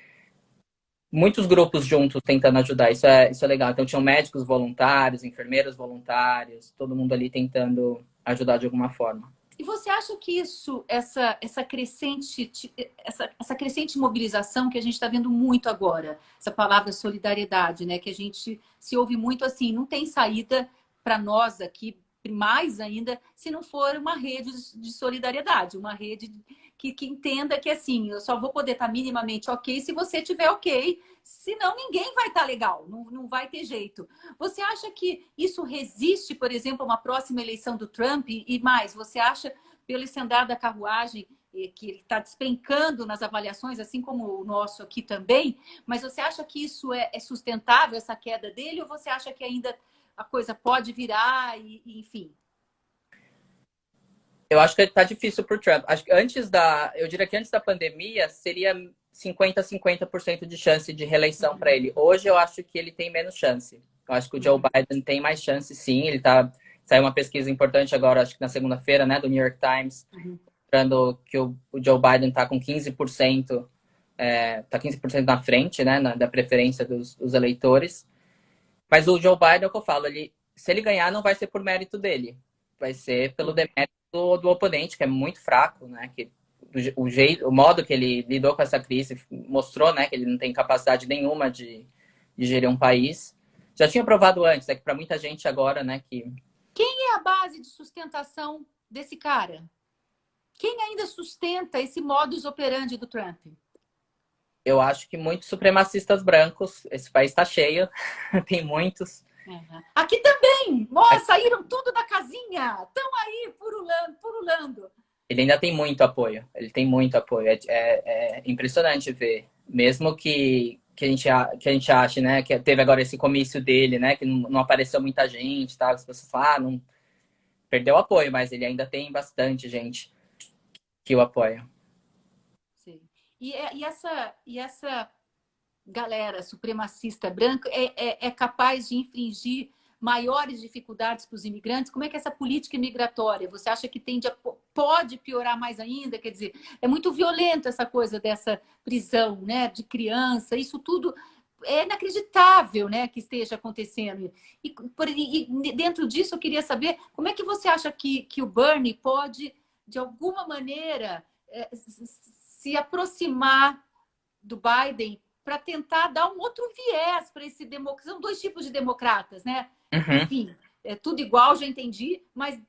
muitos grupos juntos tentando ajudar. Isso é legal. Então, tinham médicos voluntários, enfermeiros voluntários, todo mundo ali tentando ajudar de alguma forma. E você acha que essa crescente mobilização que a gente está vendo muito agora, essa palavra solidariedade, né, que a gente se ouve muito assim, não tem saída para nós aqui mais ainda se não for uma rede de solidariedade, uma rede que entenda que assim, eu só vou poder estar minimamente ok se você estiver ok, senão ninguém vai estar legal, não vai ter jeito. Você acha que isso resiste, por exemplo, a uma próxima eleição do Trump? E mais, você acha, pelo esse andar da carruagem, que ele está despencando nas avaliações, assim como o nosso aqui também, mas você acha que isso é sustentável, essa queda dele, ou você acha que ainda a coisa pode virar e enfim? Eu acho que tá difícil pro Trump. Acho que eu diria que antes da pandemia seria 50-50% de chance de reeleição para ele. Hoje eu acho que ele tem menos chance. Eu acho que o Joe Biden tem mais chance, sim. Saiu uma pesquisa importante agora, acho que na segunda-feira, né, do New York Times, mostrando que o Joe Biden está com 15%, tá 15% na frente, né, da preferência dos eleitores. Mas o Joe Biden, é o que eu falo, se ele ganhar, não vai ser por mérito dele. Vai ser pelo demérito do oponente, que é muito fraco, né? O modo que ele lidou com essa crise mostrou, né, que ele não tem capacidade nenhuma de gerir um país. Já tinha provado antes, é que para muita gente agora, né, que... Quem é a base de sustentação desse cara? Quem ainda sustenta esse modus operandi do Trump? Eu acho que muitos supremacistas brancos, esse país está cheio, tem muitos. Aqui também! Nossa, saíram tudo da casinha! Estão aí purulando. Ele ainda tem muito apoio. Ele tem muito apoio. É impressionante ver. Mesmo que a gente ache, né? Que teve agora esse comício dele, né? Que não apareceu muita gente, tá? As pessoas falam, não perdeu apoio, mas ele ainda tem bastante gente que o apoia. Sim. E essa galera supremacista branca é capaz de infringir maiores dificuldades para os imigrantes? Como é que é essa política migratória? Você acha que pode piorar mais ainda? Quer dizer, é muito violento essa coisa dessa prisão, né, de criança. Isso tudo é inacreditável, né, que esteja acontecendo. E dentro disso, eu queria saber como é que você acha que o Bernie pode, de alguma maneira, se aproximar do Biden para tentar dar um outro viés para esse democrata. São dois tipos de democratas, né? Enfim, é tudo igual, já entendi, mas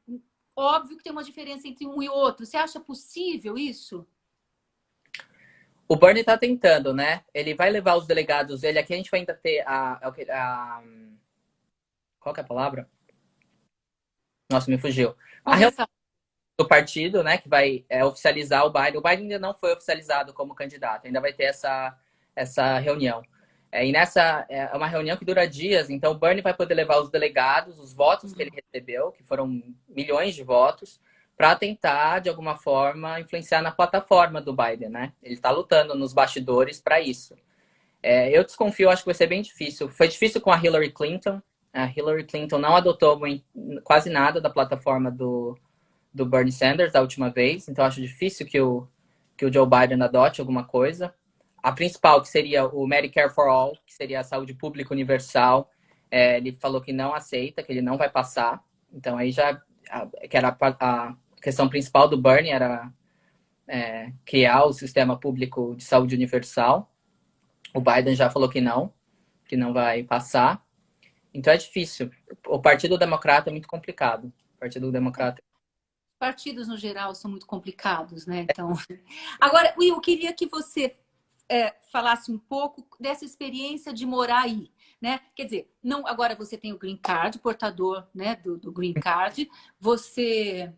óbvio que tem uma diferença entre um e outro. Você acha possível isso? O Bernie está tentando, né? Ele vai levar os delegados dele. Aqui a gente vai ainda ter qual que é a palavra? Nossa, me fugiu. A reunião do partido, né? Que vai oficializar o Biden. O Biden ainda não foi oficializado como candidato. Ainda vai ter essa reunião. E nessa é uma reunião que dura dias. Então o Bernie vai poder levar os delegados, os votos que ele recebeu, que foram milhões de votos, para tentar, de alguma forma, influenciar na plataforma do Biden, né? Ele está lutando nos bastidores para isso. Eu desconfio, acho que vai ser bem difícil. Foi difícil com a Hillary Clinton. A Hillary Clinton não adotou quase nada da plataforma do Bernie Sanders da última vez. Então, acho difícil que o Joe Biden adote alguma coisa. A principal, que seria o Medicare for All, que seria a saúde pública universal, ele falou que não aceita, que ele não vai passar. Então, aí que era a questão principal do Bernie era criar o sistema público de saúde universal. O Biden já falou que não vai passar. Então, é difícil. O Partido Democrata é muito complicado. O Partido Democrata... Partidos, no geral, são muito complicados, né? Então... Agora, Will, eu queria que você falasse um pouco dessa experiência de morar aí, né? Quer dizer, não, agora você tem o Green Card, portador, né, do Green Card. Você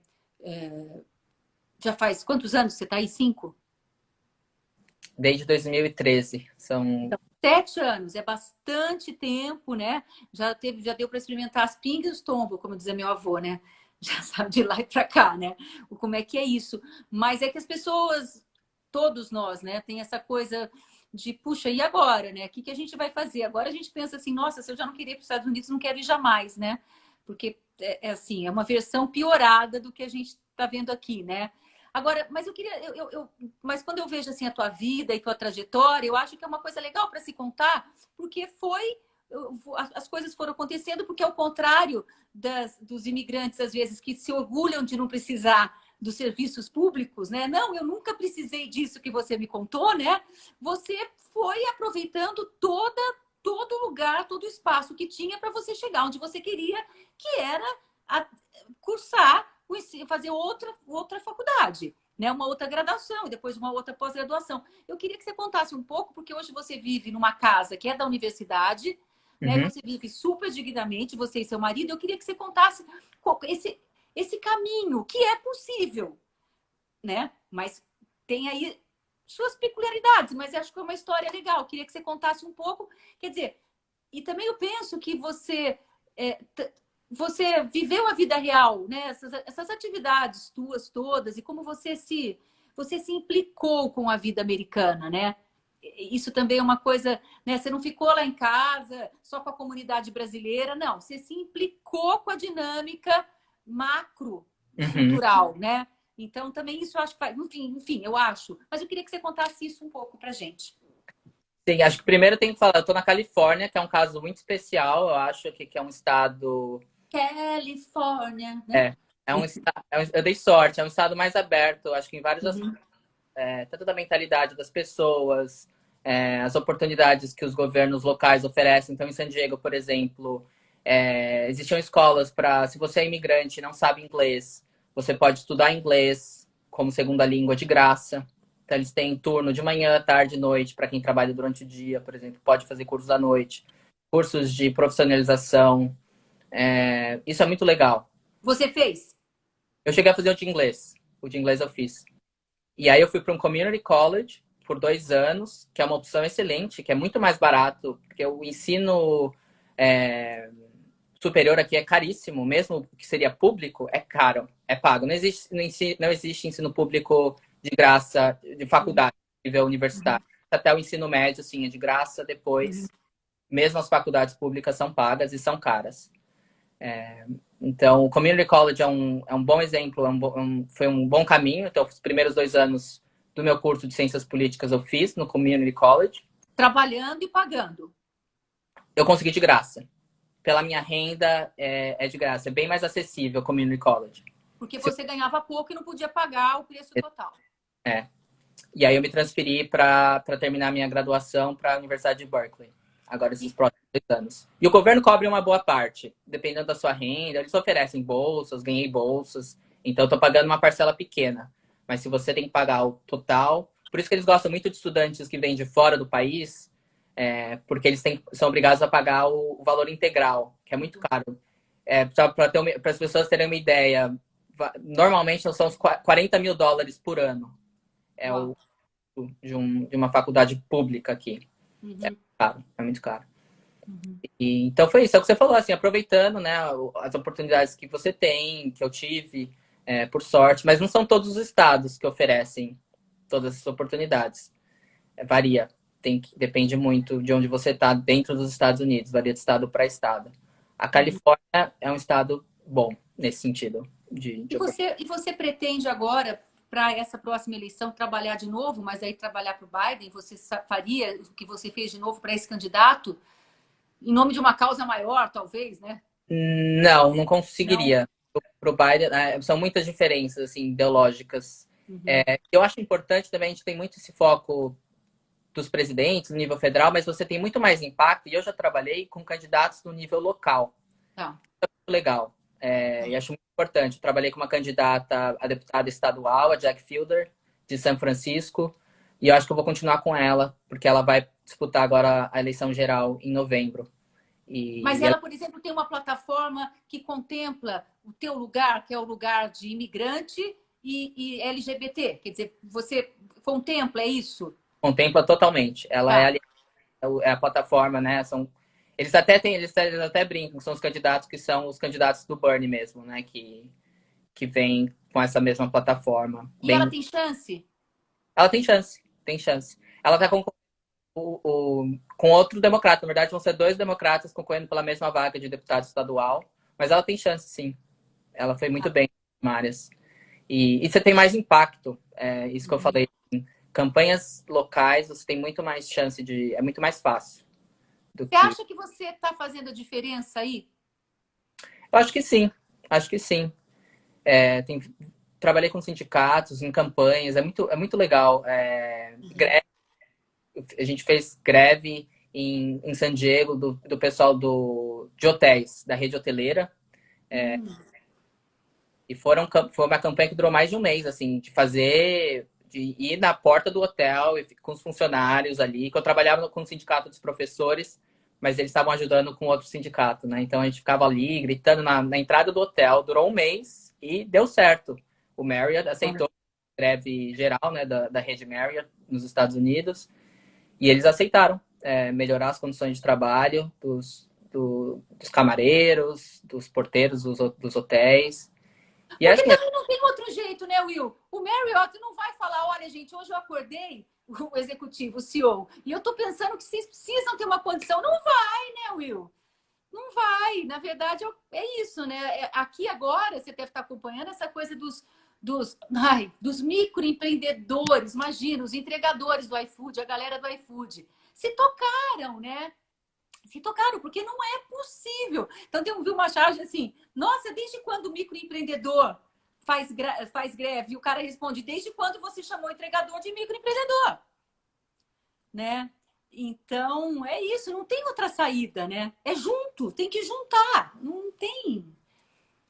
já faz quantos anos você está aí? 5? Desde 2013. Então, 7 anos, é bastante tempo, né? Já deu para experimentar as pingas e os tombos, como dizia meu avô, né? Já sabe de lá e para cá, né? Como é que é isso. Mas é que as pessoas, todos nós, né, tem essa coisa de, puxa, e agora, né? O que a gente vai fazer? Agora a gente pensa assim, nossa, se eu já não queria ir para os Estados Unidos, não quero ir jamais, né? Porque assim, é uma versão piorada do que a gente está vendo aqui, né? Agora, mas eu queria, mas quando eu vejo assim a tua vida e tua trajetória, eu acho que é uma coisa legal para se contar, porque as coisas foram acontecendo, porque ao contrário dos imigrantes, às vezes, que se orgulham de não precisar dos serviços públicos, né? Não, eu nunca precisei disso que você me contou, né? Você foi aproveitando todo lugar, todo espaço que tinha para você chegar onde você queria, que era cursar, fazer outra faculdade, né? Uma outra graduação e depois uma outra pós-graduação. Eu queria que você contasse um pouco, porque hoje você vive numa casa que é da universidade, né? Uhum. Você vive super dignamente, você e seu marido. Eu queria que você contasse esse caminho, que é possível, né? Mas tem aí suas peculiaridades, mas acho que é uma história legal. Eu queria que você contasse um pouco. Quer dizer, e também eu penso que você viveu a vida real, né? Essas atividades tuas todas e como você se implicou com a vida americana, né? Isso também é uma coisa, né? Você não ficou lá em casa só com a comunidade brasileira, não. Você se implicou com a dinâmica macro Uhum. cultural, né? Então também isso eu acho que faz, enfim, eu acho. Mas eu queria que você contasse isso um pouco pra gente. Sim, acho que primeiro tem que falar, eu tô na Califórnia, que é um caso muito especial, eu acho que é um estado. Califórnia, né? É, eu dei sorte, é um estado mais aberto, acho que em vários Uhum. aspectos, tanto da mentalidade das pessoas, as oportunidades que os governos locais oferecem. Então, em San Diego, por exemplo, existiam escolas para, se você é imigrante e não sabe inglês, você pode estudar inglês como segunda língua de graça. Então, eles têm turno de manhã, tarde e noite para quem trabalha durante o dia, por exemplo, pode fazer cursos à noite, cursos de profissionalização. Isso é muito legal. Você fez? Eu cheguei a fazer o de inglês eu fiz. E aí eu fui para um community college por 2 anos, que é uma opção excelente, que é muito mais barato, porque o ensino é, superior aqui é caríssimo, mesmo que seria público, é caro, é pago. Não existe ensino público de graça, de Uhum. faculdade, nível Uhum. universitário. Até o ensino médio, assim, é de graça, Uhum. depois, mesmo as faculdades públicas são pagas e são caras. Então, o Community College é um bom exemplo, foi um bom caminho. Então, os primeiros 2 anos do meu curso de Ciências Políticas eu fiz no Community College. Trabalhando e pagando. Eu consegui de graça. Pela minha renda, é de graça. É bem mais acessível o Community College. Porque Se- você ganhava pouco e não podia pagar o preço total. É. E aí eu me transferi para terminar minha graduação para a Universidade de Berkeley. Agora, esses E próximos 2 anos. E o governo cobre uma boa parte. Dependendo da sua renda, eles oferecem bolsas, ganhei bolsas. Então, eu tô pagando uma parcela pequena. Mas se você tem que pagar o total... Por isso que eles gostam muito de estudantes que vêm de fora do país, porque eles são obrigados a pagar o valor integral, que é muito caro. Para as pessoas terem uma ideia, normalmente são uns $40 mil por ano. É uau. o de uma faculdade pública aqui. É Uhum. caro, é muito caro. Uhum. Então foi isso, é o que você falou, assim, aproveitando, né, as oportunidades que você tem, que eu tive, por sorte, mas não são todos os estados que oferecem todas essas oportunidades. Varia, depende muito de onde você está dentro dos Estados Unidos, varia de estado para estado. A Uhum. Califórnia é um estado bom nesse sentido de oportunidade. E você pretende agora, para essa próxima eleição, trabalhar de novo, mas aí trabalhar para o Biden? Você faria o que você fez de novo para esse candidato? Em nome de uma causa maior, talvez, né? Não, não Não? conseguiria. Pro Biden, são muitas diferenças assim, ideológicas. Uhum. Eu acho importante também, a gente tem muito esse foco dos presidentes no nível federal, mas você tem muito mais impacto, e eu já trabalhei com candidatos no nível local. Tá. Muito legal. E acho muito importante. Eu trabalhei com uma candidata a deputada estadual, a Jack Fielder, de São Francisco, e eu acho que eu vou continuar com ela, porque ela vai disputar agora a eleição geral em novembro. Mas E ela ela, por exemplo, tem uma plataforma que contempla o teu lugar, que é o lugar de imigrante e LGBT. Quer dizer, você contempla, é isso? contempla totalmente. Ela Tá. é a plataforma, né? Eles até brincam, são os candidatos que são os candidatos do Bernie mesmo, né? Que vem com essa mesma plataforma. E ela tem chance? Ela tem chance, tem chance. Ela tá Tá. com outro democrata. Na verdade, vão ser 2 democratas concorrendo pela mesma vaga de deputado estadual. Mas ela tem chance, sim. Ela foi muito Tá. bem em áreas. E você tem mais impacto. Isso que eu Uhum. falei. Campanhas locais, você tem muito mais chance de. É muito mais fácil do Você que. acha que você está fazendo a diferença aí? Eu acho que sim. Acho que sim. Tem, trabalhei com sindicatos, em campanhas, é muito legal. Uhum. A gente fez greve em San Diego do pessoal de hotéis, da rede hoteleira. Hum. E foi uma campanha que durou mais de um mês, assim, de ir na porta do hotel e com os funcionários ali, que eu trabalhava com o sindicato dos professores, mas eles estavam ajudando com outro sindicato, né? Então a gente ficava ali gritando na entrada do hotel, durou um mês e deu certo. O Marriott aceitou a greve geral, né, da rede Marriott nos Estados Unidos, e eles aceitaram melhorar as condições de trabalho dos camareiros, dos porteiros dos hotéis. E é Porque assim, também não tem outro jeito, né, Will? O Marriott não vai falar, olha, gente, hoje eu acordei, o executivo, o CEO, e eu tô pensando que vocês precisam ter uma condição. Não vai, né, Will? Não vai. Na verdade, é isso, né? Aqui agora, você deve estar acompanhando essa coisa dos microempreendedores, imagina, os entregadores do iFood, a galera do iFood. Se tocaram, né? Se tocaram, porque não é possível. Então, tem uma charge assim, nossa, desde quando o microempreendedor faz greve? E o cara responde, desde quando você chamou o entregador de microempreendedor? Né? Então, é isso, não tem outra saída, né? É junto, tem que juntar, não tem.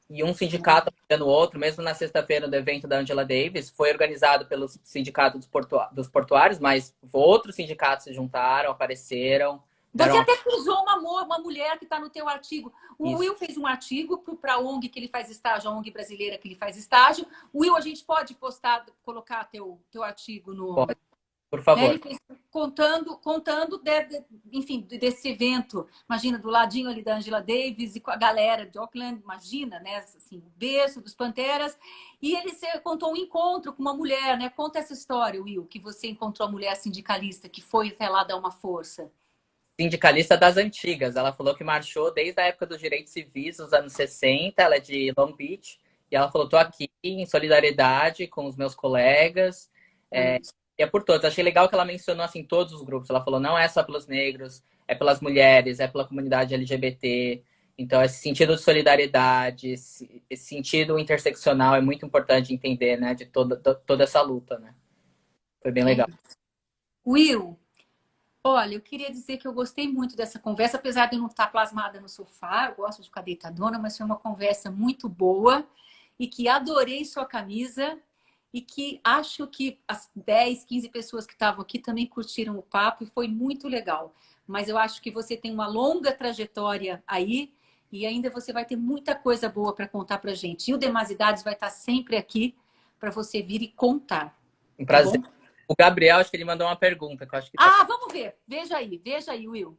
e um sindicato apoiando o outro, mesmo na sexta-feira do evento da Angela Davis, foi organizado pelo sindicato dos portuários, mas outros sindicatos se juntaram, apareceram, Você deram até cruzou uma mulher que está no teu artigo. O isso. Will fez um artigo para a ONG que ele faz estágio, a ONG brasileira que ele faz estágio. Will, a gente pode postar, colocar teu artigo no, Pode, por né? favor. Ele fez contando enfim, desse evento. Imagina, do ladinho ali da Angela Davis e com a galera de Auckland, imagina, né? Assim, o berço dos Panteras. E ele contou um encontro com uma mulher, né? Conta essa história, Will, que você encontrou a mulher sindicalista que foi até lá dar uma força. Sindicalista das antigas. Ela falou que marchou desde a época dos direitos civis, nos anos 60. Ela é de Long Beach. E ela falou: estou aqui em solidariedade com os meus colegas. E é por todos. Achei legal que ela mencionou assim todos os grupos. Ela falou: não é só pelos negros, é pelas mulheres, é pela comunidade LGBT. Então, esse sentido de solidariedade, esse sentido interseccional é muito importante entender, né? De toda essa luta, né? Foi bem É. legal. Will, olha, eu queria dizer que eu gostei muito dessa conversa, apesar de eu não estar plasmada no sofá, eu gosto de ficar deitadona, mas foi uma conversa muito boa e que adorei sua camisa e que acho que as 10, 15 pessoas que estavam aqui também curtiram o papo e foi muito legal. Mas eu acho que você tem uma longa trajetória aí e ainda você vai ter muita coisa boa para contar para gente. E o Demasidades vai estar sempre aqui para você vir e contar, Um tá prazer. bom? O Gabriel, acho que ele mandou uma pergunta, que eu acho que tá. Ah, vamos ver. Veja aí, Will.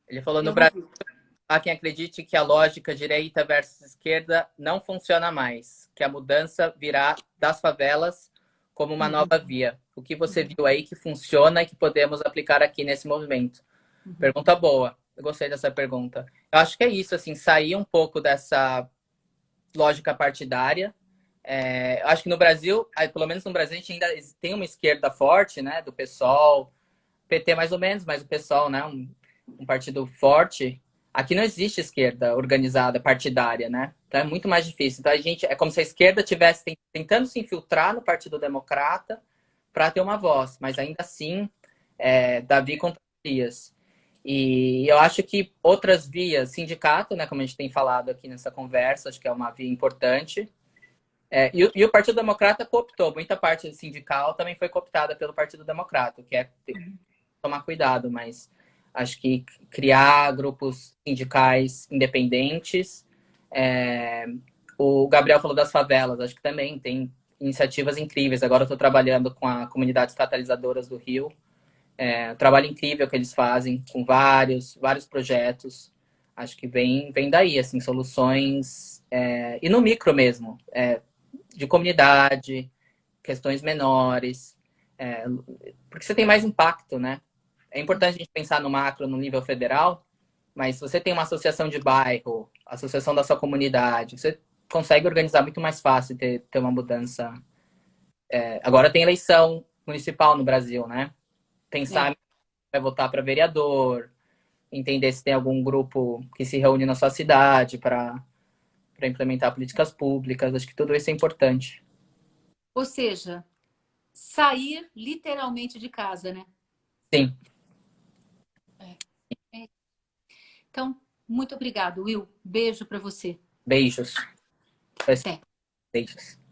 Ele falou: no Eu não Brasil, vi. há quem acredite que a lógica direita versus esquerda não funciona mais, que a mudança virá das favelas como uma Uhum, nova via. O que você viu aí que funciona e que podemos aplicar aqui nesse movimento? uhum. Pergunta boa. Eu gostei dessa pergunta. Eu acho que é isso, assim, sair um pouco dessa lógica partidária. Eu acho que no Brasil, pelo menos no Brasil, a gente ainda tem uma esquerda forte, né? Do PSOL, PT mais ou menos, mas o PSOL, né? Um partido forte. Aqui não existe esquerda organizada, partidária, né? Então é muito mais difícil. Então a gente é como se a esquerda estivesse tentando se infiltrar no Partido Democrata para ter uma voz, mas ainda assim, Davi contra Golias. E eu acho que outras vias, sindicato, né, como a gente tem falado aqui nessa conversa, acho que é uma via importante. E o Partido Democrata cooptou, muita parte sindical também foi cooptada pelo Partido Democrata, que é tomar cuidado, mas acho que criar grupos sindicais independentes. É, o Gabriel falou das favelas, acho que também tem iniciativas incríveis. Agora eu estou trabalhando com a comunidades catalisadoras do Rio. Um trabalho incrível que eles fazem com vários projetos. Acho que vem daí, assim, soluções. E no micro mesmo, de comunidade, questões menores. é, Porque você tem mais impacto, né? É importante a gente pensar no macro, no nível federal, mas se você tem uma associação de bairro, associação da sua comunidade, você consegue organizar muito mais fácil ter uma mudança. Agora tem eleição municipal no Brasil, né? É. Pensar vai votar para vereador, entender se tem algum grupo que se reúne na sua cidade para implementar políticas públicas. Acho que tudo isso é importante. Ou seja, sair literalmente de casa, né? Sim, É. Então, muito obrigado, Will. Beijo para você. beijos. Até. Beijos.